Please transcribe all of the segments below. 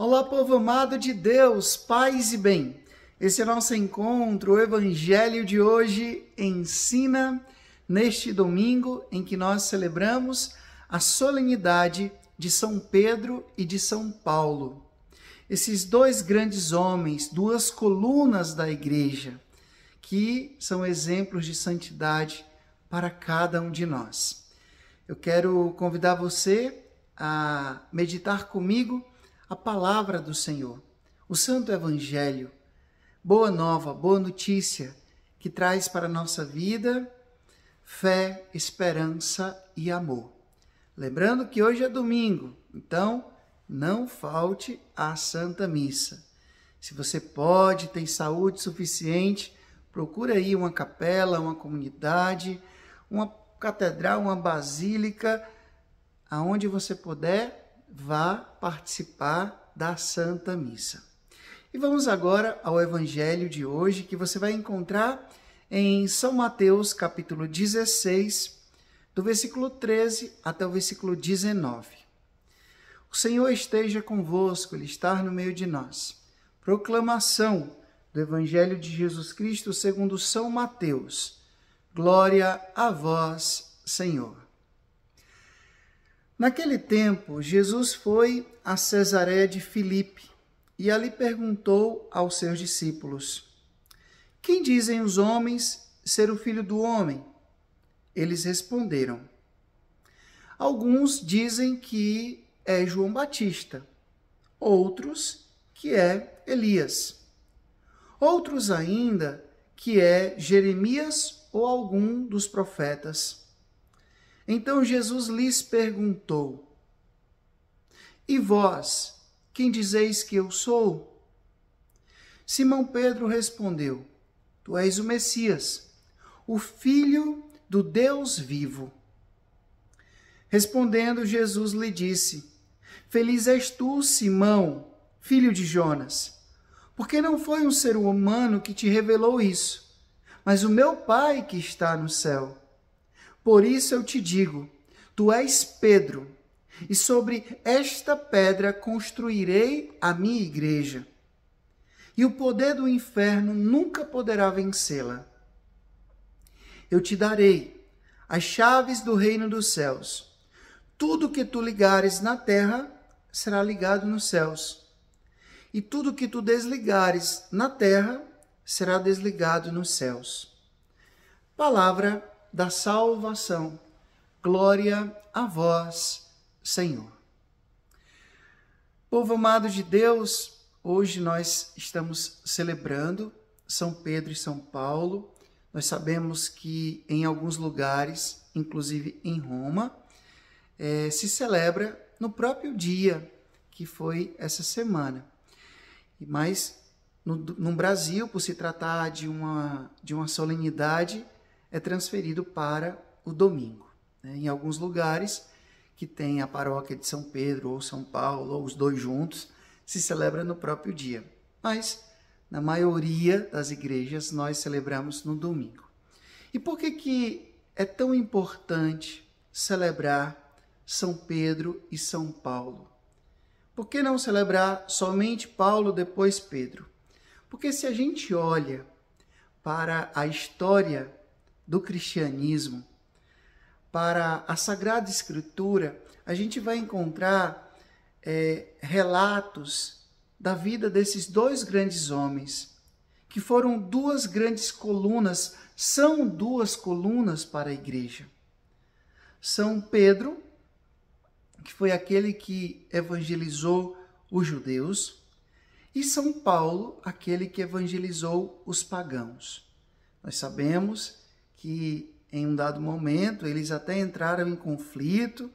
Olá, povo amado de Deus, paz e bem. Esse é o nosso encontro, o Evangelho de hoje ensina neste domingo em que nós celebramos a solenidade de São Pedro e de São Paulo. Esses dois grandes homens, duas colunas da igreja, que são exemplos de santidade para cada um de nós. Eu quero convidar você a meditar comigo a palavra do Senhor, o Santo Evangelho, boa nova, boa notícia, que traz para a nossa vida fé, esperança e amor. Lembrando que hoje é domingo, então não falte à Santa Missa. Se você pode, tem saúde suficiente, procure aí uma capela, uma comunidade, uma catedral, uma basílica, aonde você puder, vá participar da Santa Missa. E vamos agora ao Evangelho de hoje, que você vai encontrar em São Mateus, capítulo 16, do versículo 13 até o versículo 19. O Senhor esteja convosco, Ele está no meio de nós. Proclamação do Evangelho de Jesus Cristo segundo São Mateus. Glória a vós, Senhor. Naquele tempo, Jesus foi a Cesareia de Filipe e ali perguntou aos seus discípulos: quem dizem os homens ser o Filho do Homem? Eles responderam: alguns dizem que é João Batista, outros que é Elias, outros ainda que é Jeremias ou algum dos profetas. Então Jesus lhes perguntou: e vós, quem dizeis que eu sou? Simão Pedro respondeu: tu és o Messias, o Filho do Deus vivo. Respondendo, Jesus lhe disse: feliz és tu, Simão, filho de Jonas, porque não foi um ser humano que te revelou isso, mas o meu Pai que está no céu. Por isso eu te digo, tu és Pedro, e sobre esta pedra construirei a minha igreja, e o poder do inferno nunca poderá vencê-la. Eu te darei as chaves do reino dos céus. Tudo que tu ligares na terra será ligado nos céus, e tudo que tu desligares na terra será desligado nos céus. Palavra da salvação. Glória a vós, Senhor. Povo amado de Deus, hoje nós estamos celebrando São Pedro e São Paulo. Nós sabemos que em alguns lugares, inclusive em Roma, se celebra no próprio dia, que foi essa semana. Mas no Brasil, por se tratar de uma solenidade, é transferido para o domingo. Em alguns lugares que tem a paróquia de São Pedro ou São Paulo, ou os dois juntos, se celebra no próprio dia. Mas, na maioria das igrejas, nós celebramos no domingo. E por que é tão importante celebrar São Pedro e São Paulo? Por que não celebrar somente Paulo, depois Pedro? Porque se a gente olha para a história do cristianismo, para a Sagrada Escritura, a gente vai encontrar relatos da vida desses dois grandes homens, que foram duas grandes colunas, são duas colunas para a igreja. São Pedro, que foi aquele que evangelizou os judeus, e São Paulo, aquele que evangelizou os pagãos. Nós sabemos que em um dado momento eles até entraram em conflito,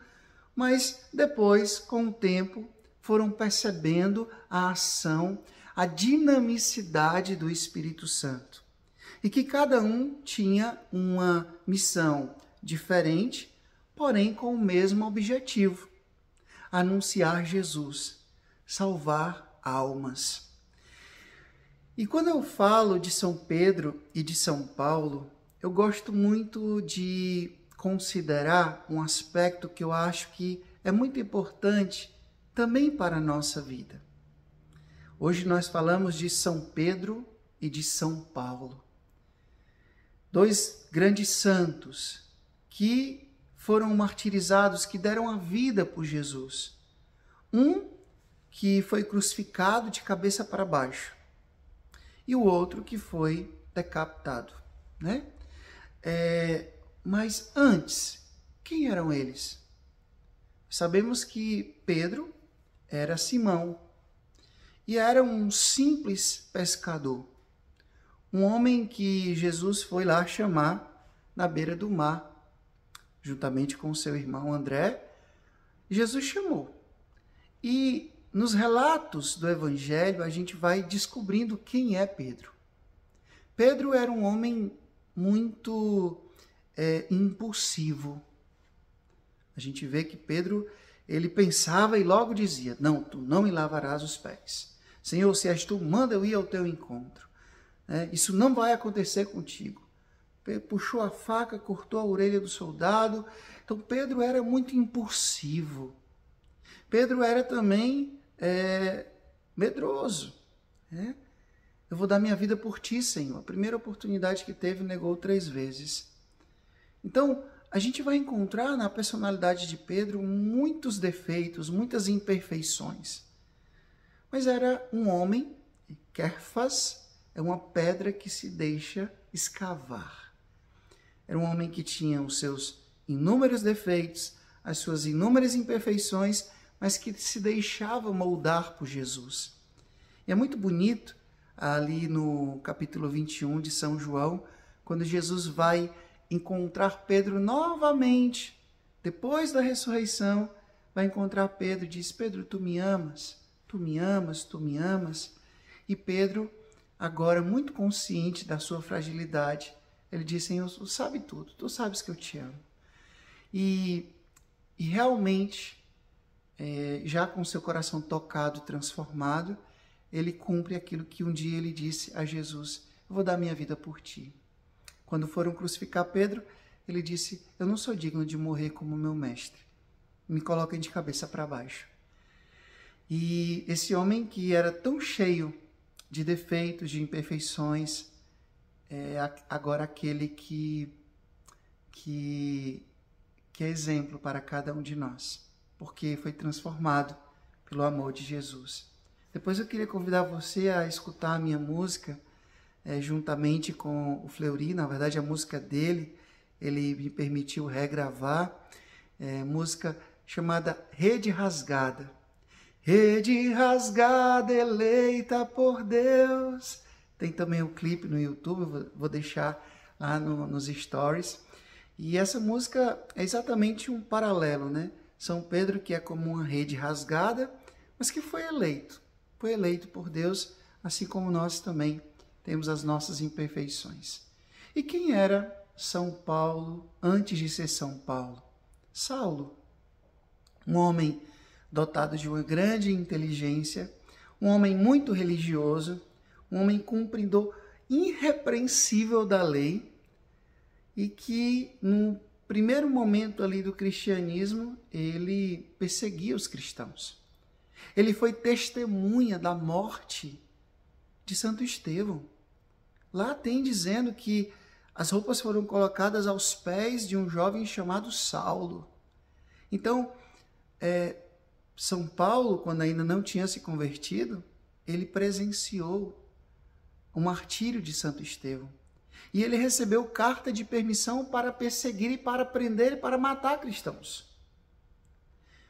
mas depois, com o tempo, foram percebendo a ação, a dinamicidade do Espírito Santo. E que cada um tinha uma missão diferente, porém com o mesmo objetivo: anunciar Jesus, salvar almas. E quando eu falo de São Pedro e de São Paulo, eu gosto muito de considerar um aspecto que eu acho que é muito importante também para a nossa vida. Hoje nós falamos de São Pedro e de São Paulo. Dois grandes santos que foram martirizados, que deram a vida por Jesus. Um que foi crucificado de cabeça para baixo e o outro que foi decapitado, né? Mas antes, quem eram eles? Sabemos que Pedro era Simão e era um simples pescador, um homem que Jesus foi lá chamar na beira do mar, juntamente com seu irmão André. Jesus chamou. E nos relatos do Evangelho a gente vai descobrindo quem é Pedro. Pedro era um homem muito impulsivo. A gente vê que Pedro, ele pensava e logo dizia: não, tu não me lavarás os pés. Senhor, se és tu, manda eu ir ao teu encontro. Isso não vai acontecer contigo. Puxou a faca, cortou a orelha do soldado. Então Pedro era muito impulsivo. Pedro era também medroso. Eu vou dar minha vida por ti, Senhor. A primeira oportunidade que teve, negou 3 vezes. Então, a gente vai encontrar na personalidade de Pedro muitos defeitos, muitas imperfeições. Mas era um homem, Kéfas é uma pedra que se deixa escavar. Era um homem que tinha os seus inúmeros defeitos, as suas inúmeras imperfeições, mas que se deixava moldar por Jesus. E é muito bonito ali no capítulo 21 de São João, quando Jesus vai encontrar Pedro novamente, depois da ressurreição, vai encontrar Pedro e diz: Pedro, tu me amas, tu me amas, tu me amas. E Pedro, agora muito consciente da sua fragilidade, ele diz: Senhor, tu sabe tudo, tu sabes que eu te amo. E realmente, já com seu coração tocado, transformado, ele cumpre aquilo que um dia ele disse a Jesus: eu vou dar minha vida por ti. Quando foram crucificar Pedro, ele disse: eu não sou digno de morrer como meu mestre. Me coloquem de cabeça para baixo. E esse homem que era tão cheio de defeitos, de imperfeições, é agora aquele que é exemplo para cada um de nós, porque foi transformado pelo amor de Jesus. Depois eu queria convidar você a escutar a minha música, juntamente com o Fleury. Na verdade, a música dele, ele me permitiu regravar, música chamada Rede Rasgada. Rede rasgada, eleita por Deus. Tem também o clipe no YouTube, vou deixar lá nos stories. E essa música é exatamente um paralelo, né? São Pedro, que é como uma rede rasgada, mas que foi eleito por Deus, assim como nós também temos as nossas imperfeições. E quem era São Paulo antes de ser São Paulo? Saulo, um homem dotado de uma grande inteligência, um homem muito religioso, um homem cumpridor irrepreensível da lei, e que no primeiro momento ali do cristianismo, ele perseguia os cristãos. Ele foi testemunha da morte de Santo Estevão. Lá tem dizendo que as roupas foram colocadas aos pés de um jovem chamado Saulo. Então, São Paulo, quando ainda não tinha se convertido, ele presenciou o martírio de Santo Estevão. E ele recebeu carta de permissão para perseguir e para prender e para matar cristãos.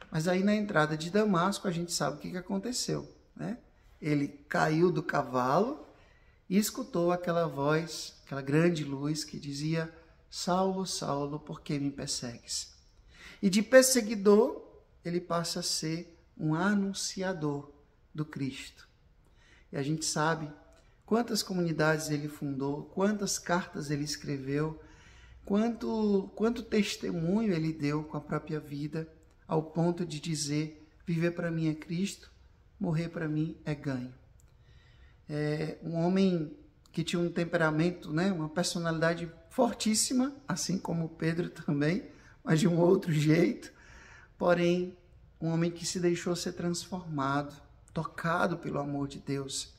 Mas aí na entrada de Damasco a gente sabe o que aconteceu, né? Ele caiu do cavalo e escutou aquela voz, aquela grande luz que dizia: Saulo, Saulo, por que me persegues? E de perseguidor ele passa a ser um anunciador do Cristo. E a gente sabe quantas comunidades ele fundou, quantas cartas ele escreveu, quanto testemunho ele deu com a própria vida, ao ponto de dizer: viver para mim é Cristo, morrer para mim é ganho. É um homem que tinha um temperamento, né, uma personalidade fortíssima, assim como Pedro também, mas de um outro jeito. Porém, um homem que se deixou ser transformado tocado pelo amor de Deus.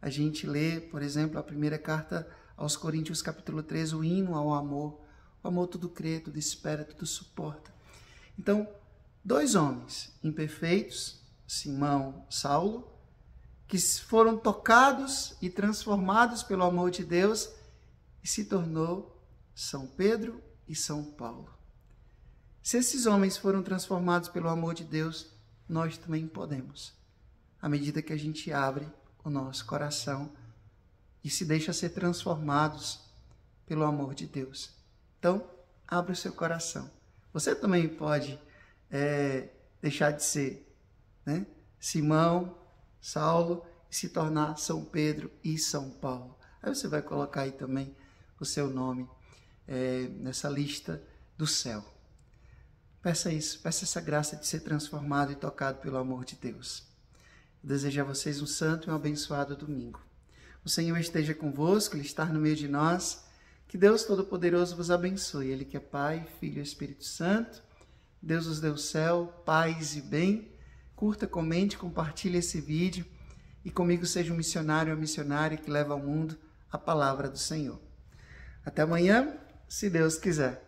A gente lê, por exemplo, a primeira carta aos Coríntios, capítulo 13, o hino ao amor. O amor tudo crê, tudo espera, tudo suporta. Então, dois homens imperfeitos, Simão e Saulo, que foram tocados e transformados pelo amor de Deus e se tornou São Pedro e São Paulo. Se esses homens foram transformados pelo amor de Deus, nós também podemos, à medida que a gente abre o nosso coração e se deixa ser transformados pelo amor de Deus. Então, abre o seu coração. Você também pode deixar de ser, né, Simão, Saulo, e se tornar São Pedro e São Paulo. Aí você vai colocar aí também o seu nome nessa lista do céu. Peça isso, peça essa graça de ser transformado e tocado pelo amor de Deus. Eu desejo a vocês um santo e um abençoado domingo. O Senhor esteja convosco, Ele está no meio de nós. Que Deus Todo-Poderoso vos abençoe. Ele que é Pai, Filho e Espírito Santo. Deus os dê o céu, paz e bem. Curta, comente, compartilhe esse vídeo. E comigo seja um missionário ou missionária que leva ao mundo a palavra do Senhor. Até amanhã, se Deus quiser.